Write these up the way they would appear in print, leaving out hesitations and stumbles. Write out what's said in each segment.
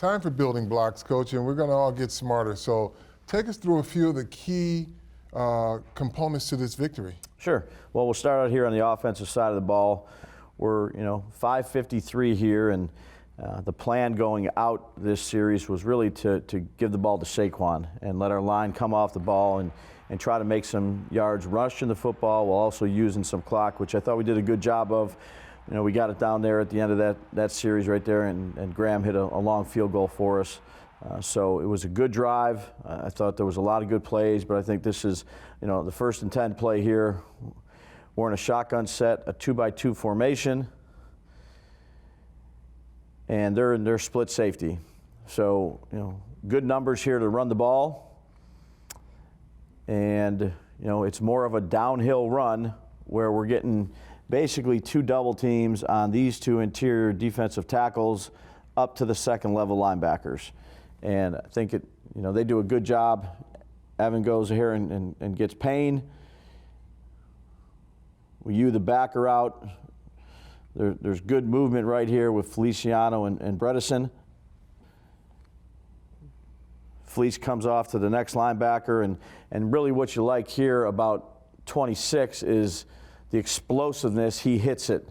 Time for building blocks, Coach, and we're going to all get smarter. So take us through a few of the key components to this victory. Sure. Well, we'll start out here on the offensive side of the ball. We're, 5:53 here, and the plan going out this series was really to give the ball to Saquon and let our line come off the ball and try to make some yards rushing the football while also using some clock, which I thought we did a good job of. We got it down there at the end of that series right there, and Graham hit a long field goal for us. So it was a good drive. I thought there was a lot of good plays, but I think this is, the 1st and 10 play here. We're in a shotgun set, a 2-by-2 formation, and they're in their split safety. So, good numbers here to run the ball. And, it's more of a downhill run where we're getting basically 2 double teams on these 2 interior defensive tackles up to the second level linebackers. And I think they do a good job. Evan goes here and gets Payne. The backer out. There's good movement right here with Feliciano and Bredesen. Felice comes off to the next linebacker, and really what you like here about 26 is the explosiveness. He hits it.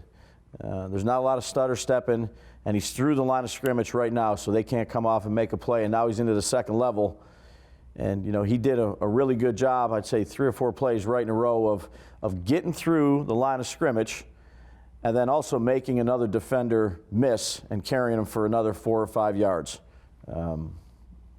There's not a lot of stutter stepping, and he's through the line of scrimmage right now, so they can't come off and make a play, and now he's into the second level. And, he did a really good job, I'd say 3 or 4 plays right in a row of getting through the line of scrimmage and then also making another defender miss and carrying him for another 4 or 5 yards.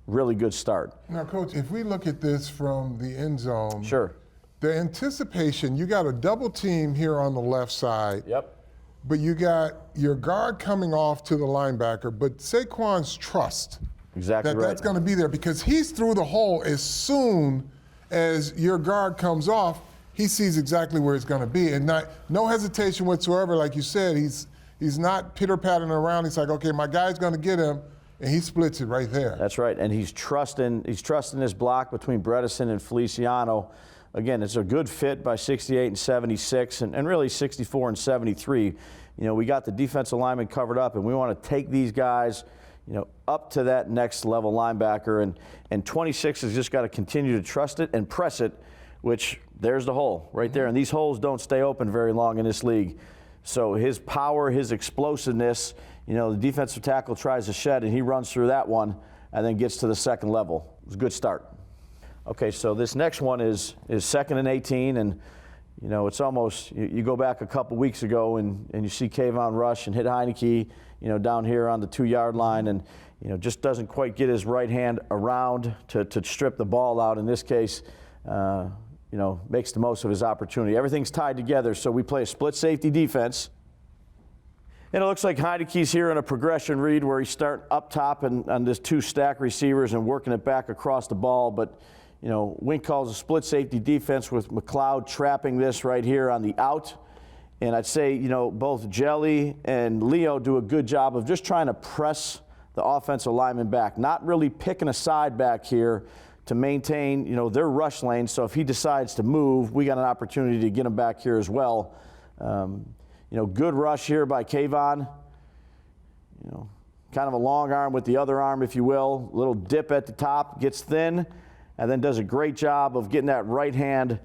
Really good start. Now, Coach, if we look at this from the end zone. Sure. The anticipation, you got a double team here on the left side. Yep. But you got your guard coming off to the linebacker, but Saquon's trust exactly right. That's going to be there because he's through the hole as soon as your guard comes off. He sees exactly where it's going to be, and no hesitation whatsoever. Like you said, he's not pitter-patting around. He's like, okay, my guy's going to get him, and he splits it right there. That's right, and he's trusting this block between Bredesen and Feliciano. Again, it's a good fit by 68 and 76, and really 64 and 73. We got the defensive lineman covered up, and we want to take these guys, up to that next level linebacker. And 26 has just got to continue to trust it and press it, which there's the hole right there. And these holes don't stay open very long in this league. So his power, his explosiveness, the defensive tackle tries to shed, and he runs through that one and then gets to the second level. It was a good start. Okay, so this next one is 2nd and 18, and it's almost, you go back a couple weeks ago and you see Kayvon rush and hit Heineke, down here on the 2-yard line, and just doesn't quite get his right hand around to strip the ball out. In this case, makes the most of his opportunity. Everything's tied together, so we play a split safety defense. And it looks like Heineke's here in a progression read where he's starting up top and on this 2 stack receivers and working it back across the ball, but Wink calls a split safety defense with McLeod trapping this right here on the out. And I'd say, both Jelly and Leo do a good job of just trying to press the offensive lineman back, not really picking a side back here to maintain, their rush lane. So if he decides to move, we got an opportunity to get him back here as well. Good rush here by Kayvon. Kind of a long arm with the other arm, if you will. A little dip at the top, gets thin, and then does a great job of getting that right hand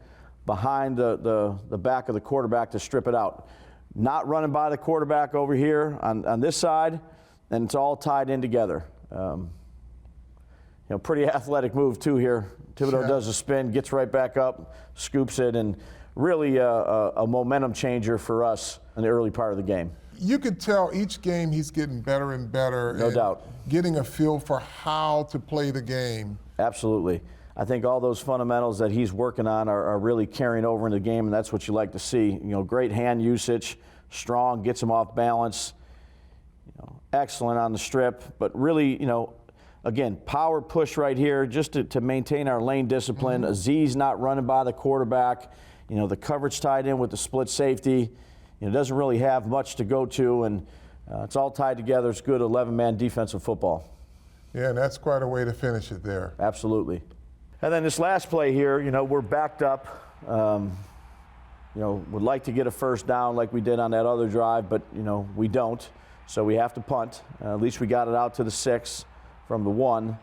behind the back of the quarterback to strip it out. Not running by the quarterback over here on this side, and it's all tied in together. Pretty athletic move too here. Thibodeau does a spin, gets right back up, scoops it, and really a momentum changer for us in the early part of the game. You could tell each game he's getting better and better. No doubt. Getting a feel for how to play the game. Absolutely. I think all those fundamentals that he's working on are really carrying over in the game, and that's what you like to see. Great hand usage, strong, gets him off balance, excellent on the strip, but really, again, power push right here just to maintain our lane discipline. Aziz not running by the quarterback. The coverage tied in with the split safety. Doesn't really have much to go to, and it's all tied together. It's good 11-man defensive football. Yeah, and that's quite a way to finish it there. Absolutely. And then this last play here, we're backed up. Would like to get a first down like we did on that other drive, but, we don't. So we have to punt. At least we got it out to the 6. from the 1.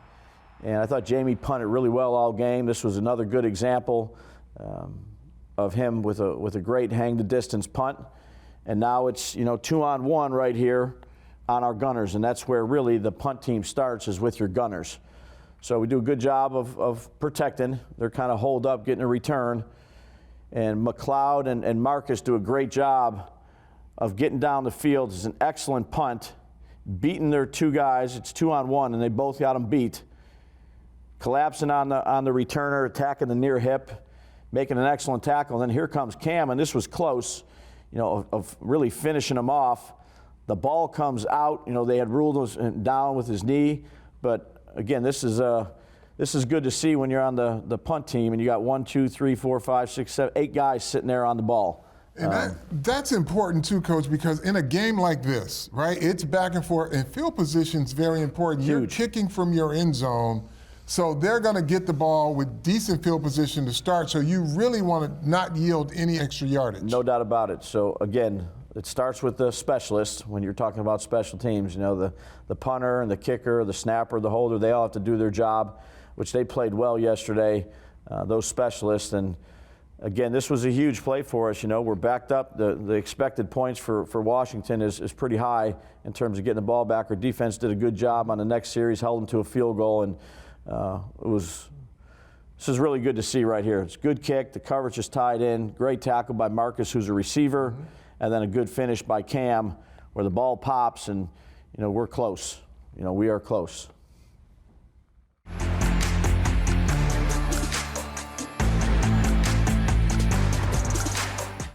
And I thought Jamie punted really well all game. This was another good example of him with a great hang the distance punt. And now it's 2-on-1 right here on our gunners, and that's where really the punt team starts, is with your gunners. So we do a good job of protecting. They're kind of holed up getting a return. And McLeod and Marcus do a great job of getting down the field. It's an excellent punt, beating their 2 guys. It's 2-on-1, and they both got them beat. Collapsing on the returner, attacking the near hip, making an excellent tackle. And then here comes Cam, and this was close, of really finishing him off. The ball comes out. They had ruled him down with his knee, but again, this is good to see when you're on the punt team and you got 1, 2, 3, 4, 5, 6, 7, 8 guys sitting there on the ball. And that's important too, Coach, because in a game like this, right, it's back and forth, and field position's very important. Huge. You're kicking from your end zone, so they're going to get the ball with decent field position to start, so you really want to not yield any extra yardage. No doubt about it. So again, it starts with the specialists when you're talking about special teams. The punter and the kicker, the snapper, the holder, they all have to do their job, which they played well yesterday, those specialists. And again, this was a huge play for us. We're backed up. The expected points for Washington is pretty high in terms of getting the ball back. Our defense did a good job on the next series, held them to a field goal, and this is really good to see right here. It's a good kick. The coverage is tied in. Great tackle by Marcus, who's a receiver, mm-hmm. and then a good finish by Cam, where the ball pops, and we're close. We are close.